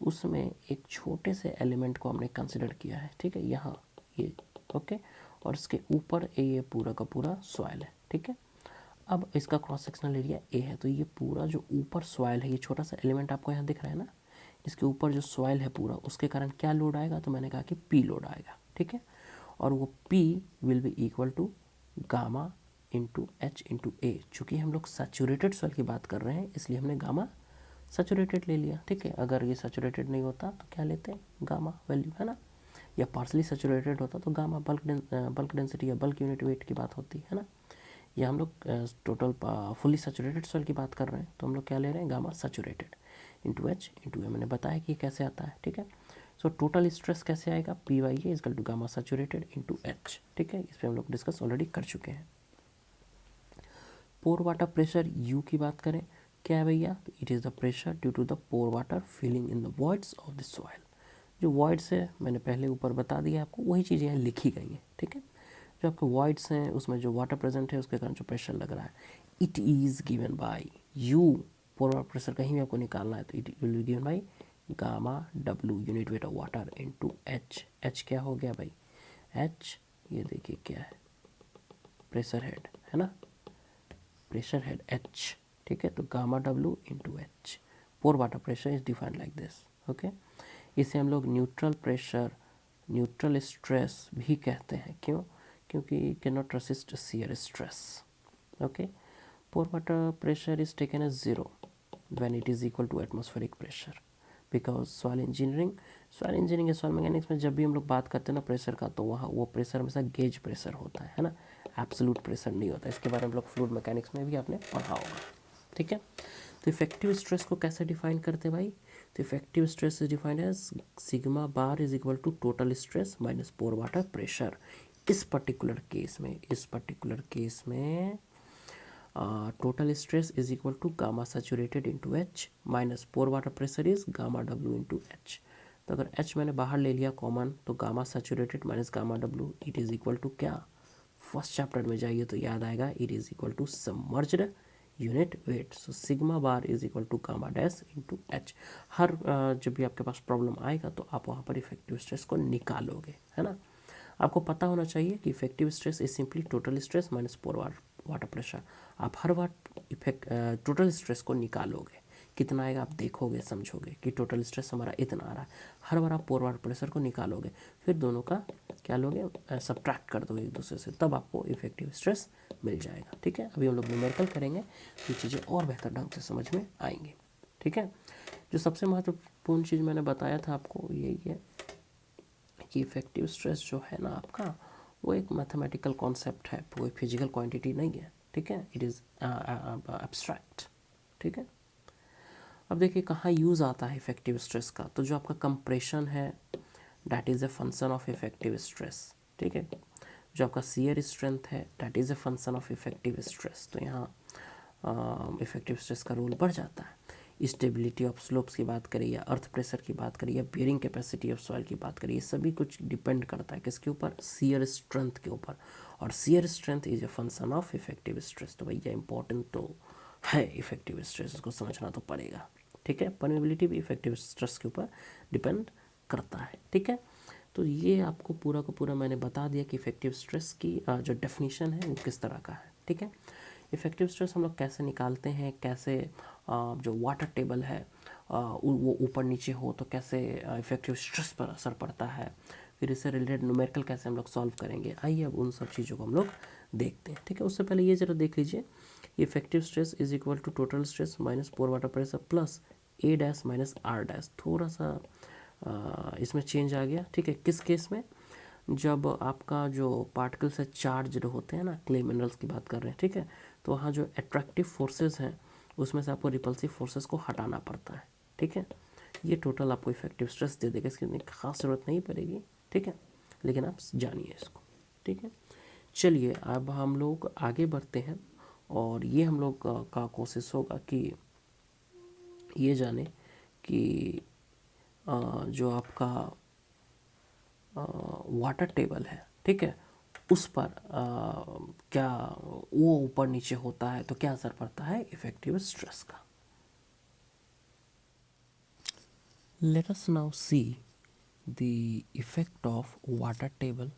उसमें एक छोटे से एलिमेंट को हमने कंसिडर किया है। ठीक है, यहाँ ये ओके, और इसके ऊपर ये पूरा का पूरा सॉइल है। ठीक है, अब इसका क्रॉस सेक्शनल एरिया ए है, तो ये पूरा जो ऊपर सॉइल है, ये छोटा सा एलिमेंट आपको यहाँ दिख रहा है ना, इसके ऊपर जो सॉइल है पूरा, उसके कारण क्या लोड आएगा? तो मैंने कहा कि पी लोड आएगा। ठीक है, और वो P will be equal to gamma into H into A. चूँकि हम लोग सैचुरेटेड सॉइल की बात कर रहे हैं इसलिए हमने गामा सैचुरेटेड ले लिया। ठीक है, अगर ये सैचुरेटेड नहीं होता तो क्या लेते हैं? गामा वैल्यू, है ना, या पार्सली सैचुरेटेड होता तो गामा बल्क डेंसिटी या बल्क यूनिट वेट की बात होती है ना। या हम लोग टोटल फुली सैचुरेटेड सॉइल की बात कर रहे हैं तो हम लोग क्या ले रहे हैं? Gamma saturated into H into A. मैंने बताया कि कैसे आता है। ठीक है, सो टोटल स्ट्रेस कैसे आएगा? P by A is equal to gamma saturated into H. ठीक है, इस पर हम लोग डिस्कस ऑलरेडी कर चुके हैं। पोर वाटर प्रेशर यू की बात करें, क्या है भैया? तो it is the pressure due to the pore water filling in the voids of the soil. जो वॉइड्स है मैंने पहले ऊपर बता दिया आपको, वही चीज़ें यहाँ लिखी गई हैं। ठीक है, जो आपके वॉइड्स हैं उसमें जो वाटर प्रेजेंट है उसके कारण जो प्रेशर लग रहा है, it is given by U. Pore water pressure कहीं भी आपको निकालना है तो it will be given by gamma W unit weight of water into H. H क्या हो गया भाई, एच ये देखिए क्या है, प्रेशर हेड है ना, प्रेशर हेड एच, ठीक है। तो gamma W into H, pore water pressure is defined like this, okay. इसे हम लोग न्यूट्रल प्रेशर, न्यूट्रल स्ट्रेस भी कहते हैं। क्यों? क्योंकि can not resist shear stress, okay. Pore water pressure is taken as zero when it is equal to atmospheric pressure, because soil engineering या सॉइल मैकेनिक्स में जब भी हम लोग बात करते हैं ना प्रेशर का, तो वहाँ वो प्रेशर हमेशा गेज प्रेशर होता है ना, एब्सोल्यूट प्रेशर नहीं होता। इसके बारे में हम लोग फ्लूइड मैकेनिक्स में भी आपने पढ़ा होगा, ठीक है। तो इफेक्टिव स्ट्रेस को कैसे डिफाइन करते हैं भाई, तो effective stress is defined as sigma bar is equal to total stress minus pore water pressure. इस पर्टिकुलर केस में total stress is equal to gamma saturated into H minus pore water pressure is gamma W into H. तो अगर एच मैंने बाहर ले लिया कॉमन, तो gamma saturated minus gamma W it is equal to क्या, फर्स्ट चैप्टर में जाइए तो याद आएगा, it is equal to submerged unit weight. So sigma bar is equal to gamma dash into H. हर जब भी आपके पास प्रॉब्लम आएगा तो आप वहाँ पर इफेक्टिव स्ट्रेस को निकालोगे, है ना। आपको पता होना चाहिए कि effective stress is simply total stress minus pore water pressure. आप हर बार टोटल स्ट्रेस को निकालोगे, कितना आएगा आप देखोगे, समझोगे कि टोटल स्ट्रेस हमारा इतना आ रहा है। हर बार आप पोर वाटर प्रेशर को निकालोगे, फिर दोनों का क्या लोगे, सब्ट्रैक्ट कर दोगे एक दूसरे से, तब आपको इफेक्टिव स्ट्रेस मिल जाएगा, ठीक है। अभी हम लोग न्यूमेरिकल करेंगे तो ये चीज़ें और बेहतर ढंग से समझ में आएंगी, ठीक है। जो सबसे महत्वपूर्ण चीज़ मैंने बताया था आपको यही है कि इफेक्टिव स्ट्रेस जो है ना आपका, वो एक मैथमेटिकल कॉन्सेप्ट है, कोई फिजिकल क्वांटिटी नहीं है, ठीक है। इट इज़ एब्स्ट्रैक्ट, ठीक है। अब देखिए कहाँ यूज़ आता है इफेक्टिव स्ट्रेस का, तो जो आपका कंप्रेशन है that is a function of effective stress, ठीक है। जो आपका शियर स्ट्रेंथ है that is a function of effective stress, तो यहाँ इफेक्टिव स्ट्रेस का रोल बढ़ जाता है। स्टेबिलिटी ऑफ स्लोप्स की बात करें या अर्थ प्रेशर की बात करें या बेयरिंग कैपेसिटी ऑफ सॉइल की बात करें, ये सभी कुछ डिपेंड करता है किसके ऊपर, शियर स्ट्रेंथ के ऊपर। और shear strength is a function of effective stress. तो भैया इंपॉर्टेंट तो है इफेक्टिव स्ट्रेस, इसको समझना तो पड़ेगा, ठीक है। परमेबिलिटी भी इफेक्टिव स्ट्रेस के ऊपर डिपेंड करता है, ठीक है। तो ये आपको पूरा का पूरा मैंने बता दिया कि इफेक्टिव स्ट्रेस की जो डेफिनेशन है वो किस तरह का है, ठीक है। इफेक्टिव स्ट्रेस हम लोग कैसे निकालते हैं, कैसे जो वाटर टेबल है वो ऊपर नीचे हो तो कैसे इफेक्टिव स्ट्रेस पर असर पड़ता है, फिर इससे रिलेटेड न्यूमेरिकल कैसे हम लोग सॉल्व करेंगे, आइए अब उन सब चीज़ों को हम लोग देखते हैं, ठीक है। उससे पहले ये ज़रा देख लीजिए, effective stress is equal to total stress minus pore water pressure plus A dash minus R dash. थोड़ा सा इसमें चेंज आ गया, ठीक है। किस केस में, जब आपका जो पार्टिकल से चार्ज होते हैं ना, क्ले मिनरल्स की बात कर रहे हैं, ठीक है, तो वहाँ जो अट्रैक्टिव फोर्सेस हैं उसमें से आपको रिपल्सिव फोर्सेस को हटाना पड़ता है, ठीक है। ये टोटल आपको इफेक्टिव स्ट्रेस दे देगा, इसकी खास ज़रूरत नहीं पड़ेगी, ठीक है, लेकिन आप जानिए इसको, ठीक है। चलिए अब हम लोग आगे बढ़ते हैं और ये हम लोग का कोशिश होगा कि ये जाने कि जो आपका वाटर टेबल है, ठीक है, उस पर क्या वो ऊपर नीचे होता है तो क्या असर पड़ता है इफेक्टिव स्ट्रेस का। Let us now see the effect of water table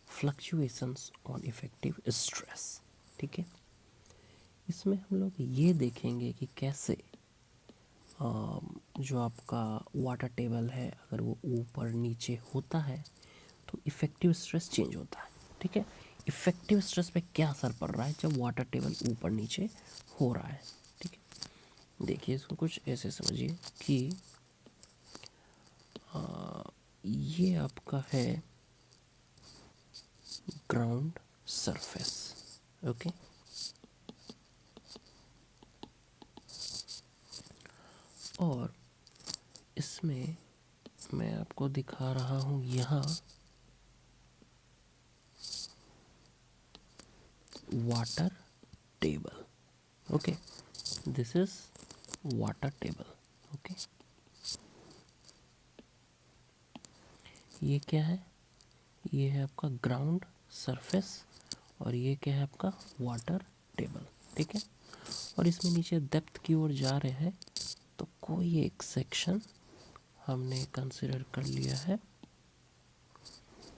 fluctuations on effective stress, ठीक है। इसमें हम लोग ये देखेंगे कि कैसे जो आपका वाटर टेबल है अगर वो ऊपर नीचे होता है तो इफेक्टिव स्ट्रेस चेंज होता है, ठीक है। इफेक्टिव स्ट्रेस पे क्या असर पड़ रहा है जब वाटर टेबल ऊपर नीचे हो रहा है, ठीक है। देखिए इसको कुछ ऐसे समझिए कि ये आपका है ग्राउंड सरफेस, ओके। और इसमें मैं आपको दिखा रहा हूँ यहाँ water table, okay, this is water table, okay. ये क्या है, ये है आपका ग्राउंड सरफेस और ये क्या है आपका वाटर टेबल, ठीक है। और इसमें नीचे डेप्थ की ओर जा रहे हैं तो कोई एक सेक्शन हमने कंसिडर कर लिया है,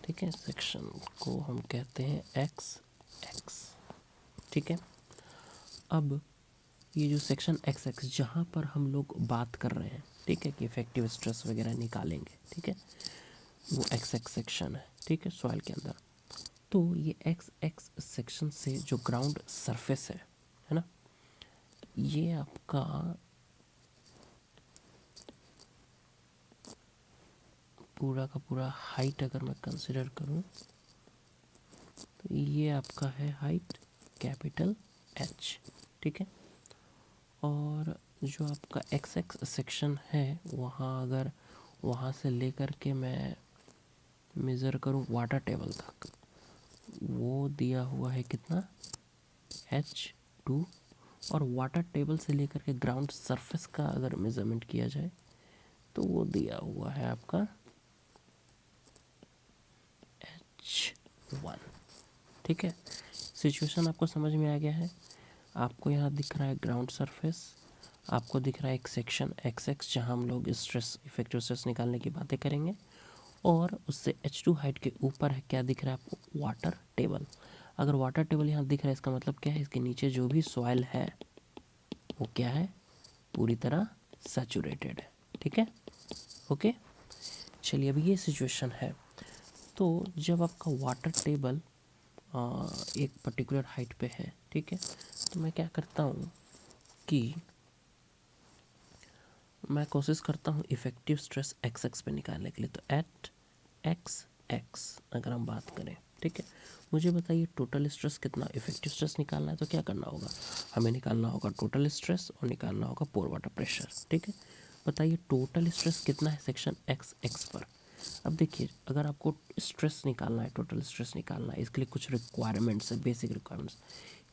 ठीक है। सेक्शन को हम कहते हैं एक्स एक्स, ठीक है। अब ये जो सेक्शन एक्स एक्स जहाँ पर हम लोग बात कर रहे हैं, ठीक है, कि इफेक्टिव स्ट्रेस वगैरह निकालेंगे, ठीक है, वो एक्स एक्स सेक्शन है, ठीक है, सॉइल के अंदर। तो ये एक्स एक्स सेक्शन से जो ग्राउंड सरफेस है ना, ये आपका पूरा का पूरा हाइट अगर मैं कंसिडर करूं तो ये आपका है हाइट कैपिटल एच, ठीक है। और जो आपका एक्स एक्स सेक्शन है वहाँ अगर वहाँ से लेकर के मैं मेज़र करूं वाटर टेबल तक, वो दिया हुआ है कितना H2। और वाटर टेबल से लेकर के ग्राउंड सरफेस का अगर मेज़रमेंट किया जाए तो वो दिया हुआ है आपका H1, ठीक है। सिचुएशन आपको समझ में आ गया है। आपको यहाँ दिख रहा है ग्राउंड सरफेस, आपको दिख रहा है एक सेक्शन एक्स एक्स जहाँ हम लोग स्ट्रेस इफेक्टिव स्ट्रेस निकालने की बातें करेंगे, और उससे H2 हाइट के ऊपर है क्या दिख रहा है आपको वाटर टेबल। अगर वाटर टेबल यहाँ दिख रहा है इसका मतलब क्या है, इसके नीचे जो भी सॉइल है वो क्या है, पूरी तरह सैचुरेटेड है, ठीक है, ओके। चलिए अभी ये सिचुएशन है। तो जब आपका वाटर टेबल एक पर्टिकुलर हाइट पे है, ठीक है, तो मैं क्या करता हूँ कि मैं कोशिश करता हूँ इफ़ेक्टिव स्ट्रेस एक्स एक्स पे निकालने के लिए। तो एट एक्स एक्स अगर हम बात करें, ठीक है, मुझे बताइए टोटल स्ट्रेस कितना, इफेक्टिव स्ट्रेस निकालना है तो क्या करना होगा, हमें निकालना होगा टोटल स्ट्रेस और निकालना होगा पोर वाटर प्रेशर, ठीक है। बताइए टोटल स्ट्रेस कितना है सेक्शन एक्स एक्स पर। अब देखिए अगर आपको स्ट्रेस निकालना है, टोटल स्ट्रेस निकालना है, इसके लिए कुछ रिक्वायरमेंट्स है, बेसिक रिक्वायरमेंट्स।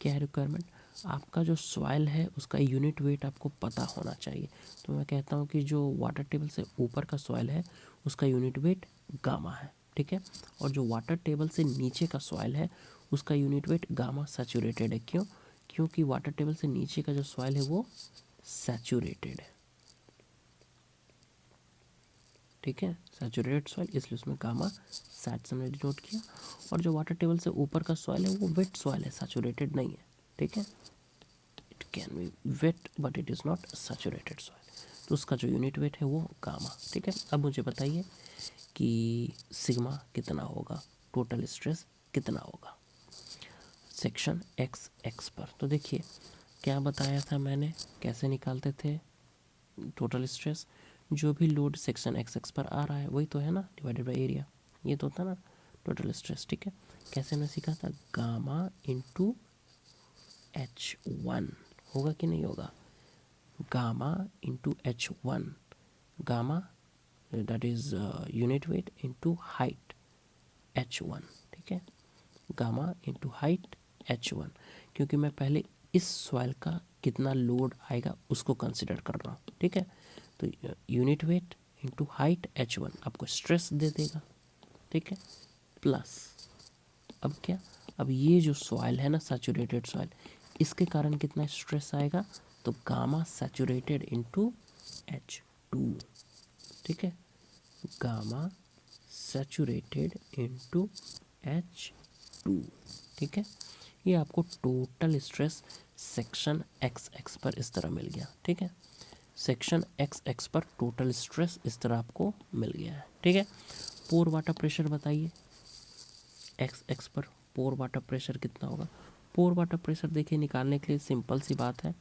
क्या है रिक्वायरमेंट, आपका जो सॉइल है उसका यूनिट वेट आपको पता होना चाहिए। तो मैं कहता हूँ कि जो वाटर टेबल से ऊपर का सॉइल है उसका यूनिट वेट गामा है, ठीक है। और जो वाटर टेबल से नीचे का सॉइल है उसका यूनिट वेट गामा सैचुरेटेड है। क्यों, क्योंकि वाटर टेबल से नीचे का जो सॉइल है वो सैचुरेटेड है, ठीक है, सैचुरेटेड सॉइल, इसलिए उसमें गामा सैट से हमने डिनोट किया। और जो वाटर टेबल से ऊपर का सॉइल है वो वेट सॉइल है, सैचुरेटेड नहीं है, ठीक है, it can be wet but it is not saturated soil, तो उसका जो यूनिट वेट है वो गामा, ठीक है। अब मुझे बताइए कि सिग्मा कितना होगा, टोटल स्ट्रेस कितना होगा सेक्शन एक्स एक्स पर। तो देखिए क्या बताया था मैंने, कैसे निकालते थे टोटल स्ट्रेस, जो भी लोड सेक्शन एक्स एक्स पर आ रहा है वही तो है ना, डिवाइडेड बाय एरिया, ये तो होता ना टोटल स्ट्रेस, ठीक है। कैसे हमने सीखा था, गामा इंटू H1 होगा कि नहीं होगा, gamma into H1, gamma that is unit weight into height H1, ठीक है, गामा इंटू हाइट H1, क्योंकि मैं पहले इस सॉइल का कितना लोड आएगा उसको कंसिडर कर रहा हूँ, ठीक है। तो unit weight into height H1 आपको स्ट्रेस दे देगा, ठीक है, प्लस अब क्या, अब ये जो सॉइल है ना सैचुरेटेड सॉइल, इसके कारण कितना स्ट्रेस आएगा, तो गामा सैचुरेटेड इंटू H2, ठीक है, गामा सैचुरेटेड इंटू H2, ठीक है। ये आपको total stress section x x पर इस तरह मिल गया, ठीक है, सेक्शन एक्स एक्स पर टोटल स्ट्रेस इस तरह आपको मिल गया है, ठीक है। पोर वाटर प्रेशर बताइए एक्स एक्स पर पोर वाटर प्रेशर कितना होगा। पोर वाटर प्रेशर देखिए निकालने के लिए सिंपल सी बात है,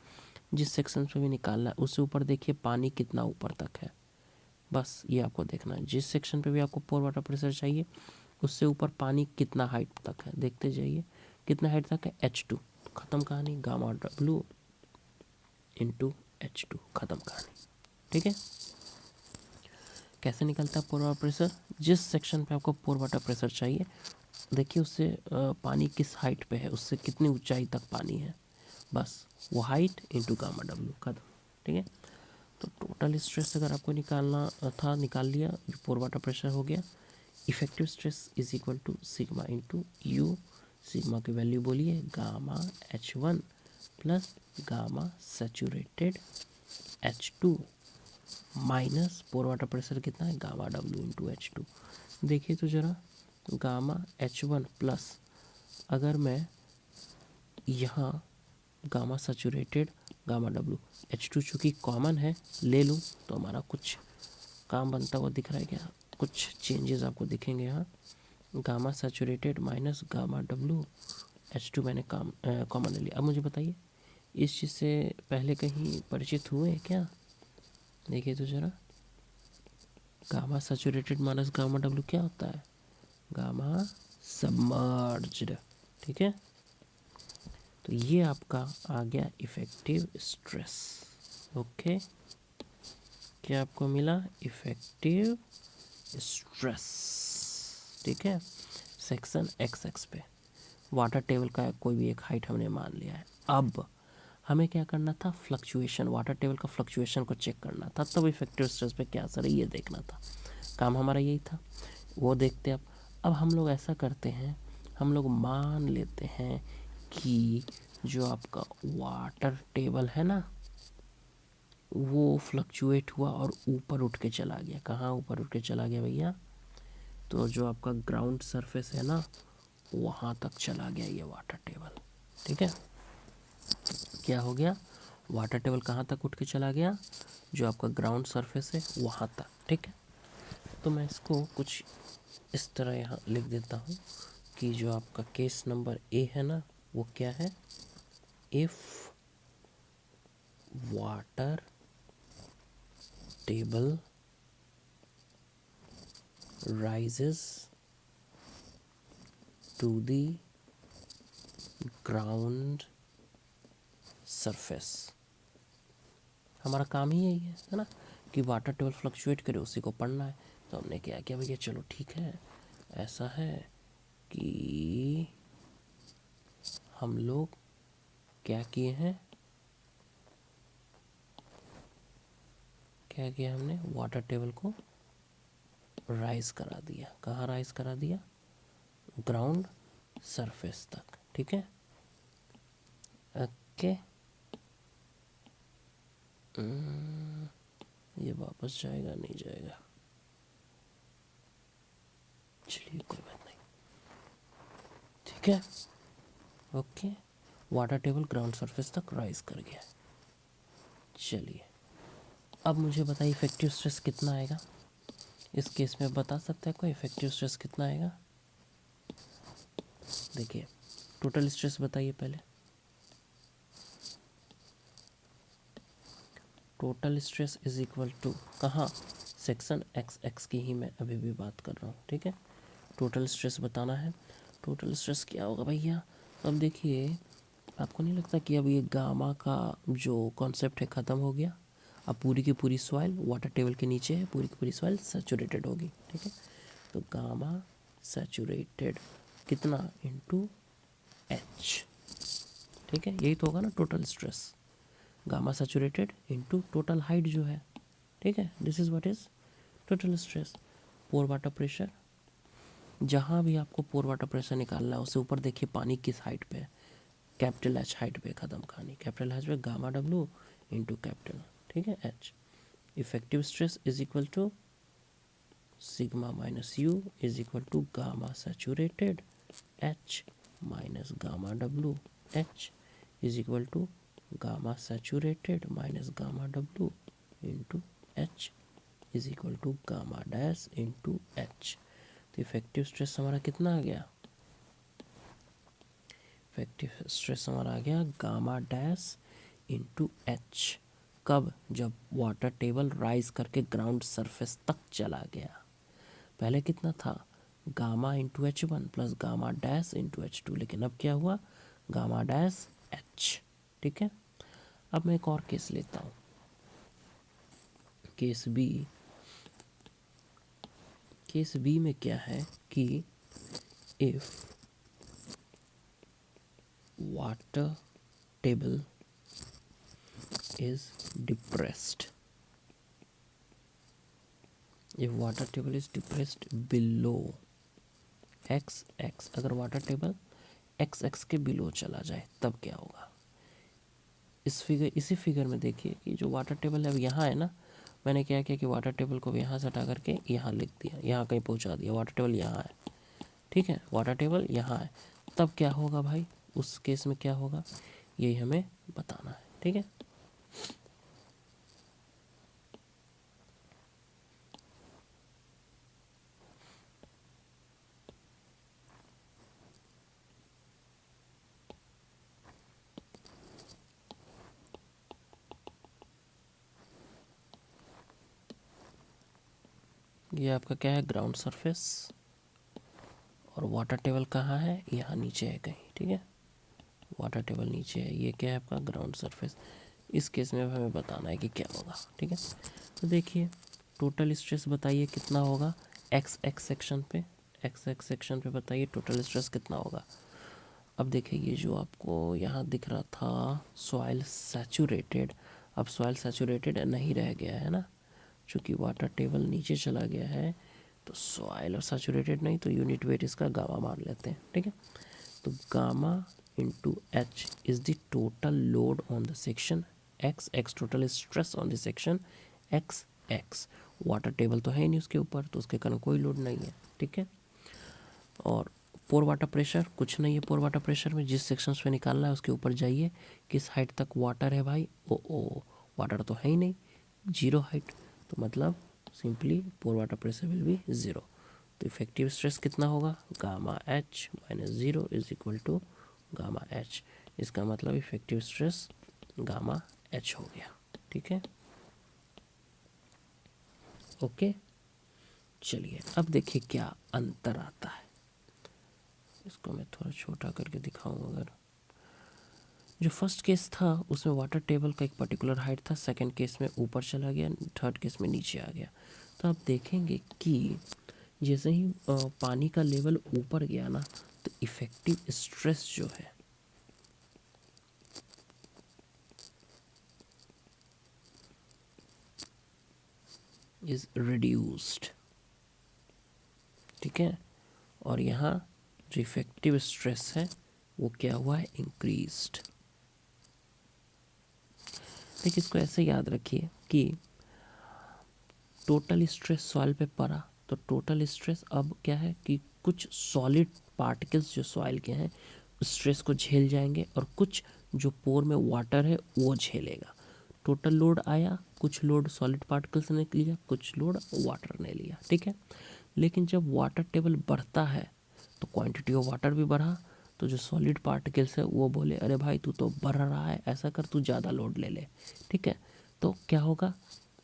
जिस सेक्शन पे भी निकालना है उससे ऊपर देखिए पानी कितना ऊपर तक है, बस ये आपको देखना है। जिस सेक्शन पे भी आपको पोर वाटर प्रेशर चाहिए उससे ऊपर पानी कितना हाइट तक है, देखते जाइए कितना हाइट तक है, H2, ख़त्म कहानी, गामा डब्लू इंटू H2, ख़त्म कहानी, ठीक है। कैसे निकलता है पोर वाटर प्रेशर, जिस सेक्शन पे आपको पोर वाटर प्रेशर चाहिए देखिए उससे पानी किस हाइट पे है, उससे कितनी ऊंचाई तक पानी है, बस वो हाइट इंटू गामा डब्लू, खत्म, ठीक है। तो टोटल स्ट्रेस अगर आपको निकालना था निकाल लिया, जो पोर वाटर प्रेशर हो गया, effective stress is equal to sigma into U, sigma की वैल्यू बोलिए gamma H1 plus gamma saturated H2 minus pore water pressure कितना है गामा W इंटू H2। देखिए तो ज़रा गामा H1 प्लस अगर मैं यहाँ gamma saturated gamma W H2 चूँकि कॉमन है ले लूँ तो हमारा कुछ काम बनता हुआ दिख रहा है क्या, कुछ चेंजेस आपको दिखेंगे यहाँ। Gamma saturated minus gamma W H2 मैंने कॉमन ले लिया। अब मुझे बताइए इस चीज़ से पहले कहीं परिचित हुए क्या? देखिए तो ज़रा gamma saturated minus gamma W क्या होता है गामा सबमर्ज्ड, ठीक है। तो ये आपका आ गया इफेक्टिव स्ट्रेस। ओके, क्या आपको मिला इफेक्टिव स्ट्रेस, ठीक है। सेक्शन XX पे वाटर टेबल का कोई भी एक हाइट हमने मान लिया है। अब हमें क्या करना था, फ्लक्चुएशन, वाटर टेबल का फ्लक्चुएशन को चेक करना था, तब इफेक्टिव स्ट्रेस पे क्या असर है ये देखना था। काम हमारा यही था, वो देखते अब हम लोग ऐसा करते हैं, हम लोग मान लेते हैं कि जो आपका वाटर टेबल है ना वो फ्लक्चुएट हुआ और ऊपर उठ के चला गया। कहाँ ऊपर उठ के चला गया भैया? तो जो आपका ग्राउंड सरफेस है ना वहाँ तक चला गया ये वाटर टेबल, ठीक है। क्या हो गया, वाटर टेबल कहाँ तक उठ के चला गया? जो आपका ग्राउंड सरफेस है वहाँ तक, ठीक है। तो मैं इसको कुछ इस तरह यहाँ लिख देता हूँ कि जो आपका केस नंबर ए है ना वो क्या है, if water table rises to the ground surface। हमारा काम ही यही है ना कि वाटर टेबल फ्लक्चुएट करे, उसी को पढ़ना है। तो हमने क्या किया भैया, चलो ठीक है, ऐसा है कि हम लोग क्या किए हैं, क्या किया हमने, वाटर टेबल को राइज करा दिया। कहाँ राइज करा दिया? ग्राउंड सरफेस तक, ठीक है। ओके, ये वापस जाएगा नहीं जाएगा, चलिए कोई बात नहीं, ठीक है। Okay, water table ground surface तक राइज कर गया। चलिए अब मुझे बताइए इफेक्टिव स्ट्रेस कितना आएगा इस केस में, बता सकते हैं कोई इफेक्टिव स्ट्रेस कितना आएगा? देखिए टोटल स्ट्रेस बताइए पहले, total stress is equal to कहाँ, सेक्शन XX की ही मैं अभी भी बात कर रहा हूँ, ठीक है। टोटल स्ट्रेस बताना है, टोटल स्ट्रेस क्या होगा भैया? अब देखिए आपको नहीं लगता कि अब ये गामा का जो कॉन्सेप्ट है ख़त्म हो गया? अब पूरी की पूरी सॉइल वाटर टेबल के नीचे है, पूरी की पूरी सॉइल सैचुरेटेड होगी, ठीक है। तो गामा सैचुरेटेड कितना इंटू H, ठीक है, यही तो होगा ना total stress, gamma saturated into total height जो है, ठीक है। This is what is total stress. Pore water pressure, जहाँ भी आपको पोर वाटर प्रेशर निकालना है उससे ऊपर देखिए पानी किस हाइट पे है, कैपिटल H हाइट पे ख़त्म कहानी, कैपिटल H पे गामा W इंटू कैपिटल, ठीक है, H। Effective stress is equal to sigma minus U is equal to gamma saturated H minus gamma W H is equal to gamma saturated minus gamma W into H is equal to gamma dash into H। तो इफेक्टिव स्ट्रेस हमारा कितना आ गया, इफेक्टिव स्ट्रेस हमारा आ गया गामा डैश इंटू H। कब? जब वाटर टेबल राइज करके ग्राउंड सरफेस तक चला गया। पहले कितना था, gamma into H1 plus gamma dash into H2, लेकिन अब क्या हुआ, गामा डैश H, ठीक है। अब मैं एक और केस लेता हूँ, केस बी। केस बी में क्या है कि if water table is depressed, if water table is depressed below x x, अगर वाटर टेबल एक्स एक्स के बिलो चला जाए तब क्या होगा। इसी फिगर में देखिए कि जो वाटर टेबल है अब यहाँ है ना, मैंने क्या किया कि वाटर टेबल को यहाँ से हटा करके यहाँ लिख दिया, यहाँ कहीं पहुँचा दिया, वाटर टेबल यहाँ है, ठीक है, वाटर टेबल यहाँ है। तब क्या होगा भाई, उस केस में क्या होगा यही हमें बताना है, ठीक है। ये आपका क्या है, ग्राउंड सरफेस, और वाटर टेबल कहाँ है, यहाँ नीचे है कहीं, ठीक है, वाटर टेबल नीचे है, ये क्या है आपका ग्राउंड सरफेस। इस केस में हमें बताना है कि क्या होगा, ठीक है। तो देखिए टोटल स्ट्रेस बताइए कितना होगा एक्स एक्स सेक्शन पे, एक्स एक्स सेक्शन पे बताइए टोटल स्ट्रेस कितना होगा। अब देखिए ये जो आपको यहाँ दिख रहा था सॉइल सैचुरेटेड, अब सॉइल सैचुरेटेड नहीं रह गया है ना, चूँकि वाटर टेबल नीचे चला गया है तो सॉइल और सैचुरेटेड नहीं, तो यूनिट वेट इसका गामा मान लेते हैं, ठीक है। तो gamma into H is the total load on the section, x x total stress on the section, x x water table तो है ही नहीं उसके ऊपर, तो उसके कारण कोई लोड नहीं है, ठीक है। और पोर वाटर प्रेशर कुछ नहीं है, पोर वाटर प्रेशर में जिस सेक्शन पे निकालना है उसके ऊपर जाइए, किस हाइट तक वाटर है भाई, ओ वाटर तो है ही नहीं, जीरो हाइट, तो मतलब simply pore water pressure will be zero. तो इफेक्टिव स्ट्रेस कितना होगा, gamma H minus zero is equal to gamma H, इसका मतलब इफेक्टिव स्ट्रेस गामा एच हो गया, ठीक है, ओके। चलिए अब देखिए क्या अंतर आता है, इसको मैं थोड़ा छोटा करके दिखाऊं। अगर जो फर्स्ट केस था उसमें वाटर टेबल का एक पर्टिकुलर हाइट था, सेकंड केस में ऊपर चला गया, थर्ड केस में नीचे आ गया। तो आप देखेंगे कि जैसे ही पानी का लेवल ऊपर गया ना, तो इफेक्टिव स्ट्रेस जो है इज रिड्यूस्ड, ठीक है, और यहाँ जो इफेक्टिव स्ट्रेस है वो क्या हुआ है, इंक्रीज्ड। देखिए इसको ऐसे याद रखिए कि टोटल स्ट्रेस सॉइल पे पड़ा, तो टोटल स्ट्रेस अब क्या है कि कुछ सॉलिड पार्टिकल्स जो सॉइल के हैं स्ट्रेस को झेल जाएंगे, और कुछ जो पोर में वाटर है वो झेलेगा। टोटल लोड आया, कुछ लोड सॉलिड पार्टिकल्स ने लिया, कुछ लोड वाटर ने लिया, ठीक है। लेकिन जब वाटर टेबल बढ़ता है तो क्वांटिटी ऑफ वाटर भी बढ़ा, तो जो सॉलिड पार्टिकल्स है वो बोले अरे भाई तू तो बढ़ रहा है, ऐसा कर तू ज़्यादा लोड ले ले, ठीक है। तो क्या होगा,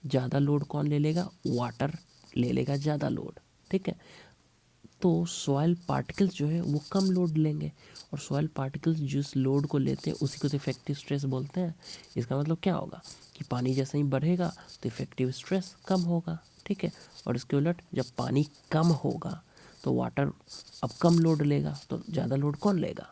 ज़्यादा लोड कौन ले लेगा, वाटर ले लेगा ज़्यादा लोड, ठीक है। तो सॉइल पार्टिकल्स जो है वो कम लोड लेंगे, और सॉइल पार्टिकल्स जिस लोड को लेते हैं उसी को तो इफेक्टिव स्ट्रेस बोलते हैं। इसका मतलब क्या होगा कि पानी जैसे ही बढ़ेगा तो इफेक्टिव स्ट्रेस कम होगा, ठीक है। और इसके उलट जब पानी कम होगा तो वाटर अब कम लोड लेगा, तो ज़्यादा लोड कौन लेगा,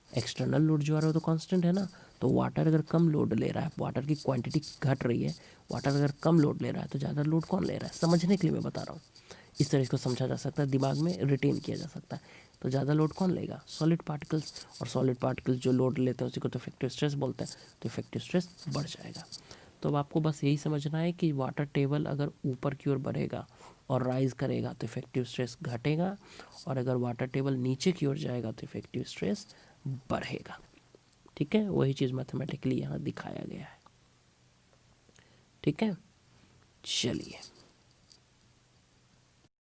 एक्सटर्नल लोड जो आ रहा है वो तो कांस्टेंट है ना। तो वाटर अगर कम लोड ले रहा है, वाटर की क्वांटिटी घट रही है, वाटर अगर कम लोड ले रहा है तो ज़्यादा लोड कौन ले रहा है, समझने के लिए मैं बता रहा हूँ। इस तरह इसको समझा जा सकता है, दिमाग में रिटेन किया जा सकता है। तो ज़्यादा लोड कौन लेगा, सॉलिड पार्टिकल्स, और सॉलिड पार्टिकल्स जो लोड लेते हैं उसी को तो इफेक्टिव स्ट्रेस बोलते हैं, तो इफेक्टिव स्ट्रेस बढ़ जाएगा। तो अब आपको बस यही समझना है कि वाटर टेबल अगर ऊपर की ओर बढ़ेगा और राइज करेगा तो इफेक्टिव स्ट्रेस घटेगा, और अगर वाटर टेबल नीचे की ओर जाएगा तो इफेक्टिव स्ट्रेस बढ़ेगा, ठीक है। वही चीज़ मैथमेटिकली यहाँ दिखाया गया है, ठीक है। चलिए